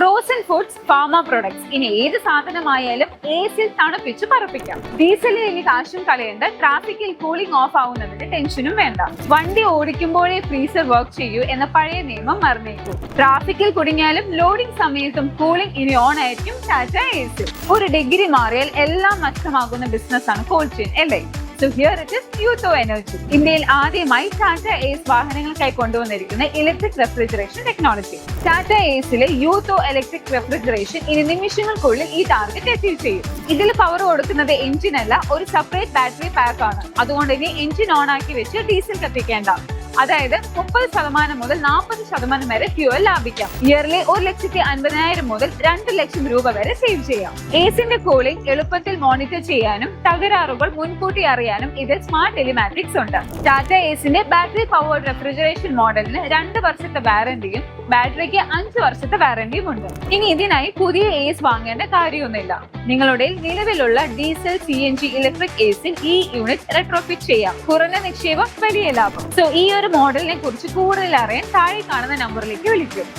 Frozen foods, pharma products, ഇനി ഏത് സാധനമായാലും എസിൽ തണുപ്പിച്ച് പറപ്പിക്കാം. ഡീസലിൽ ഇനി കാശും കളയേണ്ട, ട്രാഫിക്കിൽ കൂളിംഗ് ഓഫ് ആവുന്നതിന്റെ ടെൻഷനും വേണ്ട. വണ്ടി ഓടിക്കുമ്പോഴേ ഫ്രീസർ വർക്ക് ചെയ്യൂ എന്ന പഴയ നിയമം മറന്നേക്കൂ. ട്രാഫിക്കിൽ കുടുങ്ങിയാലും ലോഡിംഗ് സമയത്തും കൂളിംഗ് ഇനി ഓൺ ആയിരിക്കും ടാറ്റ എസി. ഒരു ഡിഗ്രി മാറിയാൽ എല്ലാം നഷ്ടമാകുന്ന ബിസിനസ്സാണ് കോൾഡ് ചെയിൻ, അല്ലേ? So here it is, യൂത്തോ എനർജി. ഇന്ത്യയിൽ ആദ്യമായി ടാറ്റ എയ്സ് വാഹനങ്ങൾക്കായി കൊണ്ടുവന്നിരിക്കുന്ന ഇലക്ട്രിക് റെഫ്രിജറേഷൻ ടെക്നോളജി. ടാറ്റ എയ്സിലെ യൂത്തോ ഇലക്ട്രിക് റെഫ്രിജറേഷൻ ഇനി നിമിഷങ്ങൾക്കുള്ളിൽ ഈ ടാർഗറ്റ് അച്ചീവ് ചെയ്യും. ഇതിൽ പവർ കൊടുക്കുന്നത് എഞ്ചിൻ അല്ല, ഒരു സെപ്പറേറ്റ് ബാറ്ററി പാക്ക് ആണ്. അതുകൊണ്ട് ഇനി എഞ്ചിൻ ഓൺ ആക്കി വെച്ച് ഡീസൽ കത്തിക്കേണ്ട. അതായത് 30% മുതൽ 40% വരെ ഫ്യൂവൽ ലാഭിക്കാം. ഇയർലി 1,50,000 മുതൽ 2 ലക്ഷം രൂപ വരെ സേവ് ചെയ്യാം. എസിന്റെ കൂളിംഗ് എളുപ്പത്തിൽ മോണിറ്റർ ചെയ്യാനും തകരാറുകൾ മുൻകൂട്ടി അറിയാനും ഇതിൽ സ്മാർട്ട് ടെലിമാറ്റിക്സ് ഉണ്ട്. ടാറ്റ എസിന്റെ ബാറ്ററി പവർഡ് റെഫ്രിജറേഷൻ മോഡലിന് 2 വർഷത്തെ വാറന്റിയും ബാറ്ററിക്ക് 5 വർഷത്തെ വാറന്റിയും ഉണ്ട്. ഇനി ഇതിനായി പുതിയ എസ് വാങ്ങേണ്ട കാര്യമൊന്നുമില്ല. നിങ്ങളുടെ നിലവിലുള്ള ഡീസൽ, CNG, ഇലക്ട്രിക് എസിൽ ഈ യൂണിറ്റ് റെട്രോഫിറ്റ് ചെയ്യാം. കുറഞ്ഞ നിക്ഷേപം, വലിയ ലാഭം. സോ ഈ ഒരു മോഡലിനെ കുറിച്ച് കൂടുതൽ അറിയാൻ താഴെ കാണുന്ന നമ്പറിലേക്ക് വിളിക്കും.